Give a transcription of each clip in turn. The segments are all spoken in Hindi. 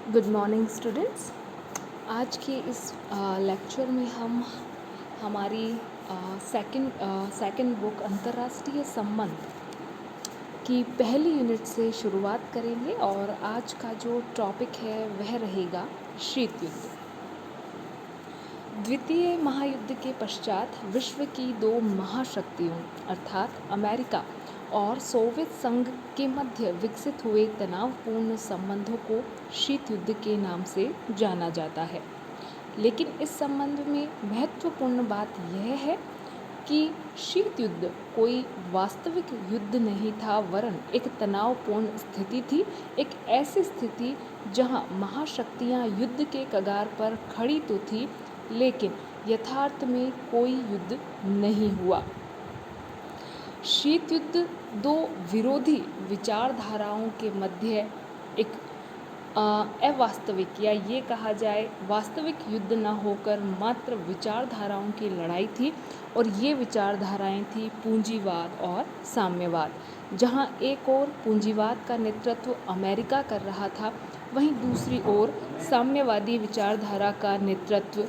Good morning students. आज के इस लेक्चर में हम हमारी सेकंड बुक अंतर्राष्ट्रीय संबंध की पहली यूनिट से शुरुआत करेंगे और आज का जो टॉपिक है वह रहेगा शीत युद्ध। द्वितीय महायुद्ध के पश्चात विश्व की दो महाशक्तियों अर्थात अमेरिका और सोवियत संघ के मध्य विकसित हुए तनावपूर्ण संबंधों को शीत युद्ध के नाम से जाना जाता है। लेकिन इस संबंध में महत्वपूर्ण बात यह है कि शीत युद्ध कोई वास्तविक युद्ध नहीं था, वरन एक तनावपूर्ण स्थिति थी, एक ऐसी स्थिति जहां महाशक्तियां युद्ध के कगार पर खड़ी तो थी, लेकिन यथार्थ में कोई युद्ध नहीं हुआ। शीत युद्ध दो विरोधी विचारधाराओं के मध्य एक अवास्तविक या ये कहा जाए वास्तविक युद्ध न होकर मात्र विचारधाराओं की लड़ाई थी, और ये विचारधाराएं थी पूंजीवाद और साम्यवाद। जहां एक ओर पूंजीवाद का नेतृत्व अमेरिका कर रहा था, वहीं दूसरी ओर साम्यवादी विचारधारा का नेतृत्व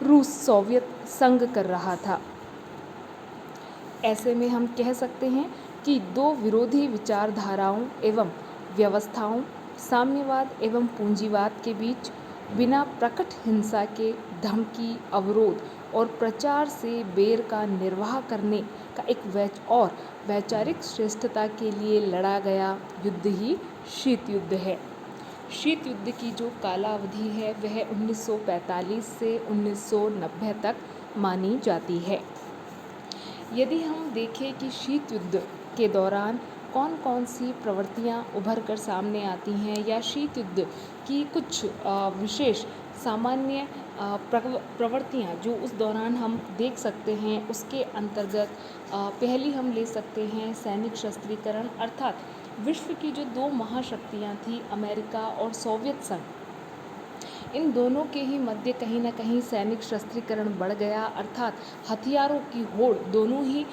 रूस सोवियत संघ कर रहा था। ऐसे में हम कह सकते हैं कि दो विरोधी विचारधाराओं एवं व्यवस्थाओं साम्यवाद एवं पूंजीवाद के बीच बिना प्रकट हिंसा के धमकी, अवरोध और प्रचार से बेर का निर्वाह करने का एक वैचारिक श्रेष्ठता के लिए लड़ा गया युद्ध ही शीत युद्ध है। शीत युद्ध की जो कालावधि है वह 1945 से 1990 तक मानी जाती है। यदि हम देखें कि शीत युद्ध के दौरान कौन कौन सी प्रवृत्तियां उभर कर सामने आती हैं या शीत युद्ध की कुछ विशेष सामान्य प्रवृत्तियां जो उस दौरान हम देख सकते हैं, उसके अंतर्गत पहली हम ले सकते हैं सैनिक शस्त्रीकरण, अर्थात विश्व की जो दो महाशक्तियां थी अमेरिका और सोवियत संघ, इन दोनों के ही मध्य कहीं ना कहीं सैनिक शस्त्रीकरण बढ़ गया, अर्थात हथियारों की होड़ दोनों ही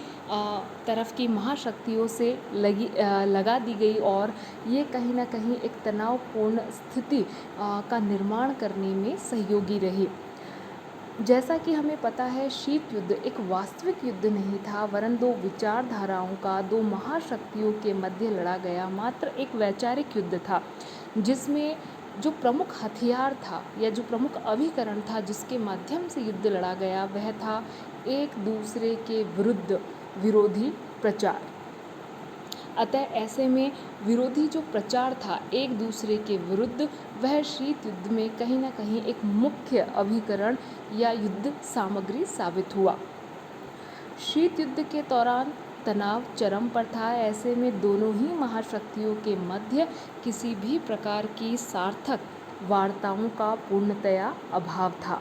तरफ की महाशक्तियों से लगा दी गई, और ये कहीं ना कहीं एक तनावपूर्ण स्थिति का निर्माण करने में सहयोगी रही। जैसा कि हमें पता है, शीत युद्ध एक वास्तविक युद्ध नहीं था, वरन दो विचारधाराओं का, दो महाशक्तियों के मध्य लड़ा गया मात्र एक वैचारिक युद्ध था, जिसमें जो प्रमुख हथियार था या जो प्रमुख अभिकरण था जिसके माध्यम से युद्ध लड़ा गया वह था एक दूसरे के विरुद्ध विरोधी प्रचार। अतः ऐसे में विरोधी जो प्रचार था एक दूसरे के विरुद्ध, वह शीत युद्ध में कहीं ना कहीं एक मुख्य अभिकरण या युद्ध सामग्री साबित हुआ। शीत युद्ध के दौरान तनाव चरम पर था। ऐसे में दोनों ही महाशक्तियों के मध्य किसी भी प्रकार की सार्थक वार्ताओं का पूर्णतया अभाव था,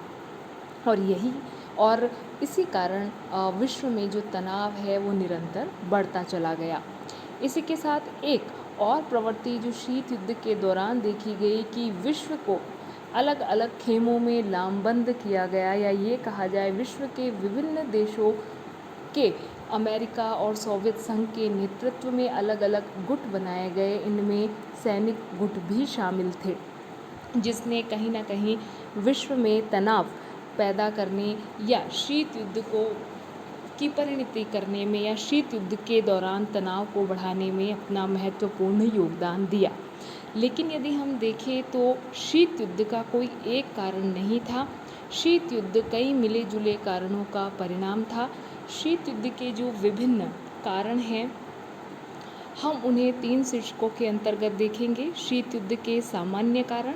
और इसी कारण विश्व में जो तनाव है वो निरंतर बढ़ता चला गया। इसी के साथ एक और प्रवृत्ति जो शीत युद्ध के दौरान देखी गई कि विश्व को अलग अलग खेमों में लामबंद किया गया, या ये कहा जाए विश्व के विभिन्न देशों के अमेरिका और सोवियत संघ के नेतृत्व में अलग अलग गुट बनाए गए। इनमें सैनिक गुट भी शामिल थे, जिसने कहीं ना कहीं विश्व में तनाव पैदा करने या शीत युद्ध की परिणति करने में या शीत युद्ध के दौरान तनाव को बढ़ाने में अपना महत्वपूर्ण योगदान दिया। लेकिन यदि हम देखें तो शीत युद्ध का कोई एक कारण नहीं था, शीत युद्ध कई मिले जुले कारणों का परिणाम था। शीत युद्ध के जो विभिन्न कारण हैं हम उन्हें 3 शीर्षकों के अंतर्गत देखेंगे। शीत युद्ध के सामान्य कारण,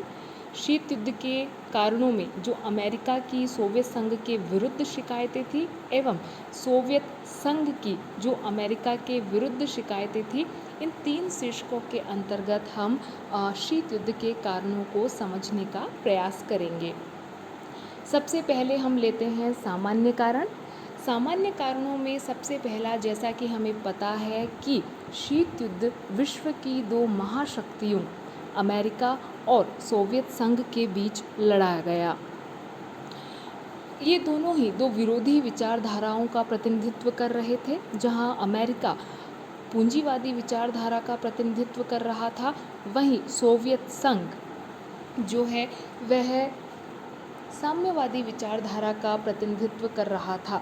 शीत युद्ध के कारणों में जो अमेरिका की सोवियत संघ के विरुद्ध शिकायतें थी एवं सोवियत संघ की जो अमेरिका के विरुद्ध शिकायतें थी, इन 3 शीर्षकों के अंतर्गत हम शीत युद्ध के कारणों को समझने का प्रयास करेंगे। सबसे पहले हम लेते हैं सामान्य कारण। सामान्य कारणों में सबसे पहला, जैसा कि हमें पता है कि शीत युद्ध विश्व की दो महाशक्तियों अमेरिका और सोवियत संघ के बीच लड़ा गया। ये दोनों ही दो विरोधी विचारधाराओं का प्रतिनिधित्व कर रहे थे। जहां अमेरिका पूंजीवादी विचारधारा का प्रतिनिधित्व कर रहा था, वहीं सोवियत संघ जो है वह साम्यवादी विचारधारा का प्रतिनिधित्व कर रहा था।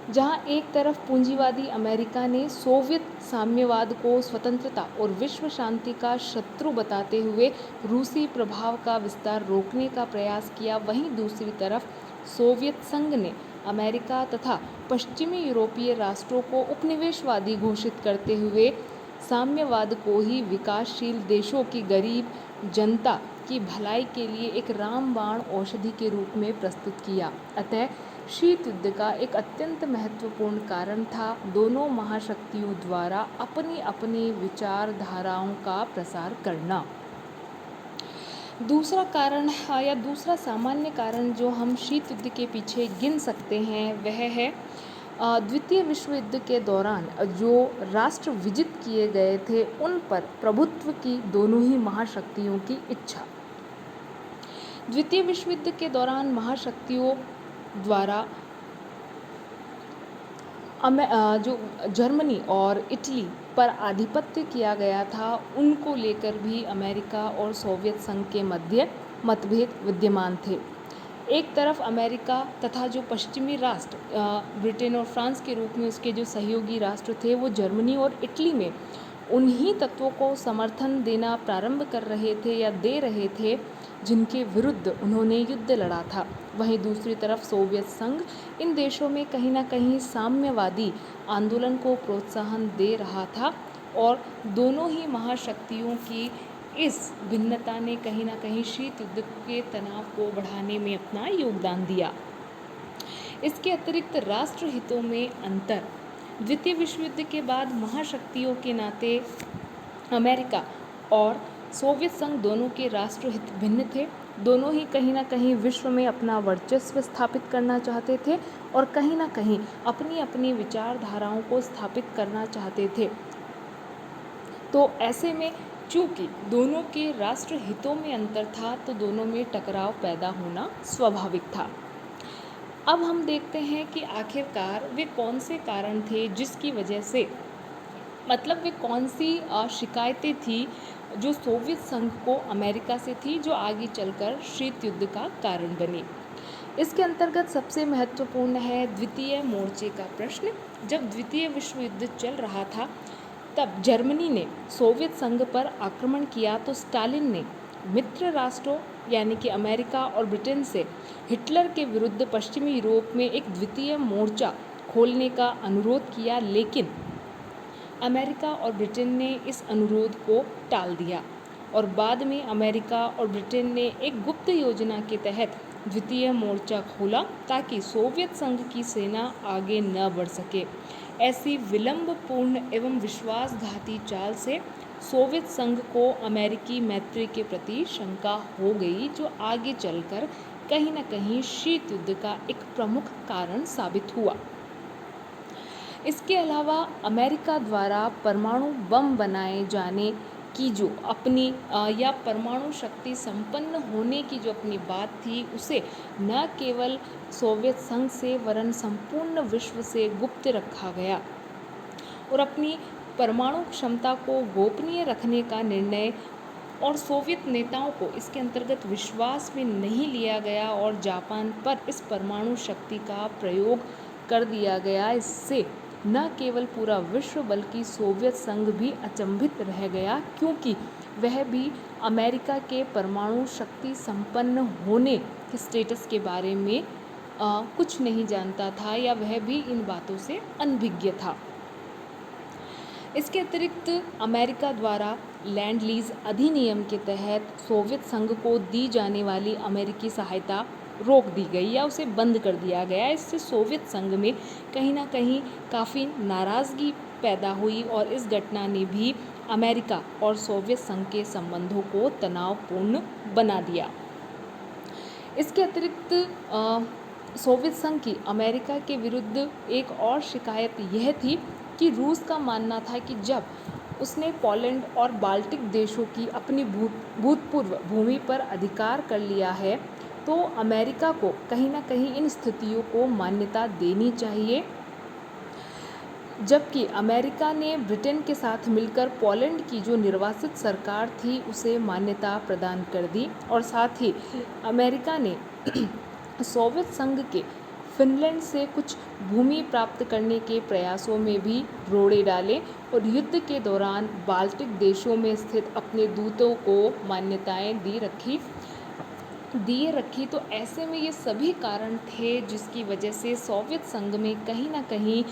जहां एक तरफ पूंजीवादी अमेरिका ने सोवियत साम्यवाद को स्वतंत्रता और विश्व शांति का शत्रु बताते हुए रूसी प्रभाव का विस्तार रोकने का प्रयास किया, वहीं दूसरी तरफ सोवियत संघ ने अमेरिका तथा पश्चिमी यूरोपीय राष्ट्रों को उपनिवेशवादी घोषित करते हुए साम्यवाद को ही विकासशील देशों की गरीब जनता की भलाई के लिए एक रामबाण औषधि के रूप में प्रस्तुत किया। अतः शीत युद्ध का एक अत्यंत महत्वपूर्ण कारण था दोनों महाशक्तियों द्वारा अपनी अपनी विचारधाराओं का प्रसार करना। दूसरा कारण या दूसरा सामान्य कारण जो हम शीत युद्ध के पीछे गिन सकते हैं वह है द्वितीय विश्व युद्ध के दौरान जो राष्ट्र विजित किए गए थे उन पर प्रभुत्व की दोनों ही महाशक्तियों की इच्छा। द्वितीय विश्व युद्ध के दौरान महाशक्तियों द्वारा जो जर्मनी और इटली पर आधिपत्य किया गया था उनको लेकर भी अमेरिका और सोवियत संघ के मध्य मतभेद विद्यमान थे। एक तरफ अमेरिका तथा जो पश्चिमी राष्ट्र ब्रिटेन और फ्रांस के रूप में उसके जो सहयोगी राष्ट्र थे वो जर्मनी और इटली में उन्हीं तत्वों को समर्थन देना प्रारंभ कर रहे थे या दे रहे थे जिनके विरुद्ध उन्होंने युद्ध लड़ा था। वहीं दूसरी तरफ सोवियत संघ इन देशों में कहीं ना कहीं साम्यवादी आंदोलन को प्रोत्साहन दे रहा था और दोनों ही महाशक्तियों की इस भिन्नता ने कहीं ना कहीं शीत युद्ध के तनाव को बढ़ाने में अपना योगदान दिया। इसके अतिरिक्त राष्ट्र हितों में अंतर। द्वितीय विश्व युद्ध के बाद महाशक्तियों के नाते अमेरिका और सोवियत संघ दोनों के राष्ट्र हित भिन्न थे। दोनों ही कहीं ना कहीं विश्व में अपना वर्चस्व स्थापित करना चाहते थे और कहीं ना कहीं अपनी अपनी विचारधाराओं को स्थापित करना चाहते थे। तो ऐसे में चूंकि दोनों के राष्ट्र हितों में अंतर था तो दोनों में टकराव पैदा होना स्वाभाविक था। अब हम देखते हैं कि आखिरकार वे कौन से कारण थे जिसकी वजह से मतलब वे कौन सी शिकायतें थी जो सोवियत संघ को अमेरिका से थी जो आगे चलकर शीत युद्ध का कारण बनी। इसके अंतर्गत सबसे महत्वपूर्ण है द्वितीय मोर्चे का प्रश्न। जब द्वितीय विश्व युद्ध चल रहा था तब जर्मनी ने सोवियत संघ पर आक्रमण किया तो स्टालिन ने मित्र राष्ट्रों यानी कि अमेरिका और ब्रिटेन से हिटलर के विरुद्ध पश्चिमी यूरोप में एक द्वितीय मोर्चा खोलने का अनुरोध किया, लेकिन अमेरिका और ब्रिटेन ने इस अनुरोध को टाल दिया और बाद में अमेरिका और ब्रिटेन ने एक गुप्त योजना के तहत द्वितीय मोर्चा खोला ताकि सोवियत संघ की सेना आगे न बढ़ सके। ऐसी विलंबपूर्ण एवं विश्वासघाती चाल से सोवियत संघ को अमेरिकी मैत्री के प्रति शंका हो गई जो आगे चलकर कहीं न कहीं शीत युद्ध का एक प्रमुख कारण साबित हुआ। इसके अलावा अमेरिका द्वारा परमाणु बम बनाए जाने की जो अपनी या परमाणु शक्ति संपन्न होने की जो अपनी बात थी उसे न केवल सोवियत संघ से वरन संपूर्ण विश्व से गुप्त रखा गया और अपनी परमाणु क्षमता को गोपनीय रखने का निर्णय और सोवियत नेताओं को इसके अंतर्गत विश्वास में नहीं लिया गया और जापान पर इस परमाणु शक्ति का प्रयोग कर दिया गया। इससे न केवल पूरा विश्व बल्कि सोवियत संघ भी अचंभित रह गया क्योंकि वह भी अमेरिका के परमाणु शक्ति संपन्न होने के स्टेटस के बारे में कुछ नहीं जानता था या वह भी इन बातों से अनभिज्ञ था। इसके अतिरिक्त अमेरिका द्वारा लैंड लीज अधिनियम के तहत सोवियत संघ को दी जाने वाली अमेरिकी सहायता रोक दी गई या उसे बंद कर दिया गया। इससे सोवियत संघ में कहीं ना कहीं काफ़ी नाराज़गी पैदा हुई और इस घटना ने भी अमेरिका और सोवियत संघ के संबंधों को तनावपूर्ण बना दिया। इसके अतिरिक्त सोवियत संघ की अमेरिका के विरुद्ध एक और शिकायत यह थी कि रूस का मानना था कि जब उसने पोलैंड और बाल्टिक देशों की अपनी भूतपूर्व भूमि पर अधिकार कर लिया है तो अमेरिका को कहीं ना कहीं इन स्थितियों को मान्यता देनी चाहिए। जबकि अमेरिका ने ब्रिटेन के साथ मिलकर पोलैंड की जो निर्वासित सरकार थी उसे मान्यता प्रदान कर दी, और साथ ही अमेरिका ने सोवियत संघ के फिनलैंड से कुछ भूमि प्राप्त करने के प्रयासों में भी रोड़े डाले और युद्ध के दौरान बाल्टिक देशों में स्थित अपने दूतों को मान्यताएं दिए रखी। तो ऐसे में ये सभी कारण थे जिसकी वजह से सोवियत संघ में कहीं ना कहीं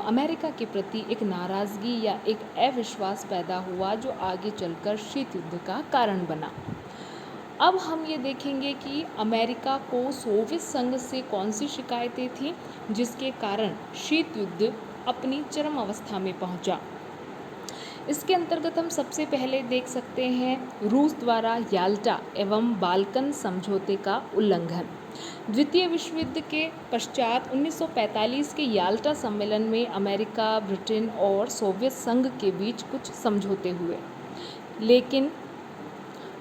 अमेरिका के प्रति एक नाराज़गी या एक अविश्वास पैदा हुआ, जो आगे चलकर शीत युद्ध का कारण बना। अब हम ये देखेंगे कि अमेरिका को सोवियत संघ से कौन सी शिकायतें थीं जिसके कारण शीत युद्ध अपनी चरम अवस्था में पहुंचा। इसके अंतर्गत हम सबसे पहले देख सकते हैं रूस द्वारा याल्टा एवं बाल्कन समझौते का उल्लंघन। द्वितीय विश्व युद्ध के पश्चात 1945 के याल्टा सम्मेलन में अमेरिका, ब्रिटेन और सोवियत संघ के बीच कुछ समझौते हुए, लेकिन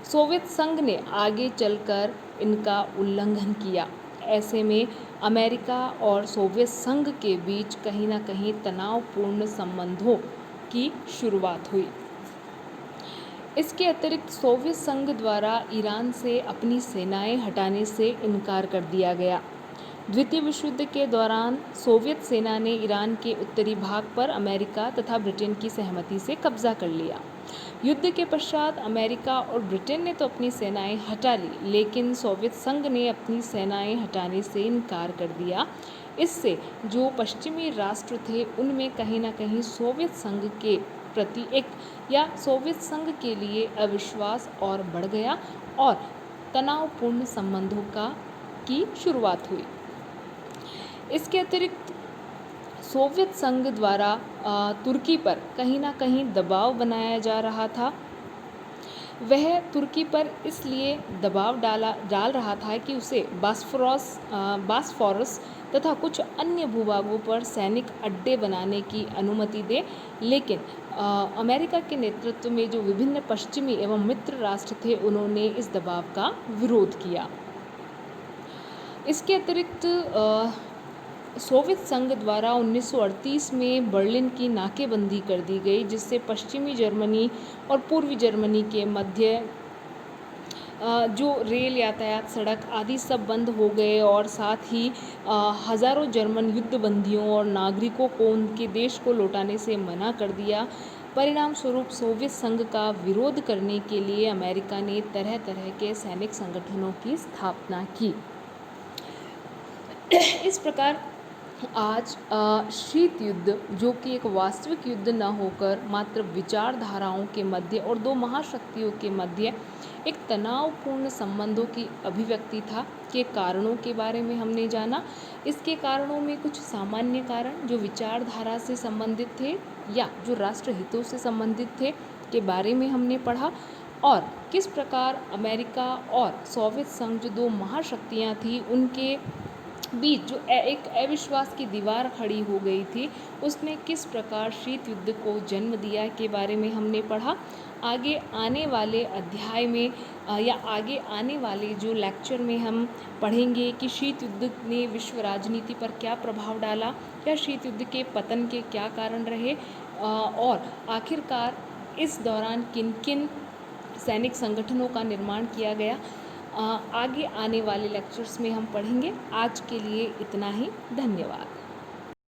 सोवियत संघ ने आगे चलकर इनका उल्लंघन किया। ऐसे में अमेरिका और सोवियत संघ के बीच कहीं ना कहीं तनावपूर्ण संबंधों की शुरुआत हुई। इसके अतिरिक्त सोवियत संघ द्वारा ईरान से अपनी सेनाएं हटाने से इनकार कर दिया गया। द्वितीय विश्व युद्ध के दौरान सोवियत सेना ने ईरान के उत्तरी भाग पर अमेरिका तथा ब्रिटेन की सहमति से कब्जा कर लिया। युद्ध के पश्चात अमेरिका और ब्रिटेन ने तो अपनी सेनाएं हटा ली, लेकिन सोवियत संघ ने अपनी सेनाएं हटाने से इनकार कर दिया। इससे जो पश्चिमी राष्ट्र थे उनमें कहीं ना कहीं सोवियत संघ के प्रति एक या सोवियत संघ के लिए अविश्वास और बढ़ गया और तनावपूर्ण संबंधों की शुरुआत हुई। इसके अतिरिक्त सोवियत संघ द्वारा तुर्की पर कहीं ना कहीं दबाव बनाया जा रहा था। वह तुर्की पर इसलिए दबाव डाल रहा था कि उसे बास्फोरस तथा कुछ अन्य भूभागों पर सैनिक अड्डे बनाने की अनुमति दे, लेकिन अमेरिका के नेतृत्व में जो विभिन्न पश्चिमी एवं मित्र राष्ट्र थे उन्होंने इस दबाव का विरोध किया। इसके अतिरिक्त सोवियत संघ द्वारा 1938 में बर्लिन की नाकेबंदी कर दी गई, जिससे पश्चिमी जर्मनी और पूर्वी जर्मनी के मध्य जो रेल यातायात, सड़क आदि सब बंद हो गए और साथ ही हज़ारों जर्मन युद्धबंदियों और नागरिकों को उनके देश को लौटाने से मना कर दिया। परिणाम स्वरूप सोवियत संघ का विरोध करने के लिए अमेरिका ने तरह तरह के सैनिक संगठनों की स्थापना की। इस प्रकार आज शीत युद्ध, जो कि एक वास्तविक युद्ध न होकर मात्र विचारधाराओं के मध्य और दो महाशक्तियों के मध्य एक तनावपूर्ण संबंधों की अभिव्यक्ति था, के कारणों के बारे में हमने जाना। इसके कारणों में कुछ सामान्य कारण जो विचारधारा से संबंधित थे या जो राष्ट्र हितों से संबंधित थे के बारे में हमने पढ़ा, और किस प्रकार अमेरिका और सोवियत संघ जो दो महाशक्तियाँ थी उनके बीच जो एक अविश्वास की दीवार खड़ी हो गई थी उसने किस प्रकार शीत युद्ध को जन्म दिया के बारे में हमने पढ़ा। आगे आने वाले अध्याय में या आगे आने वाले जो लेक्चर में हम पढ़ेंगे कि शीत युद्ध ने विश्व राजनीति पर क्या प्रभाव डाला या शीत युद्ध के पतन के क्या कारण रहे और आखिरकार इस दौरान किन किन सैनिक संगठनों का निर्माण किया गया। आगे आने वाले लेक्चर्स में हम पढ़ेंगे। आज के लिए इतना ही। धन्यवाद।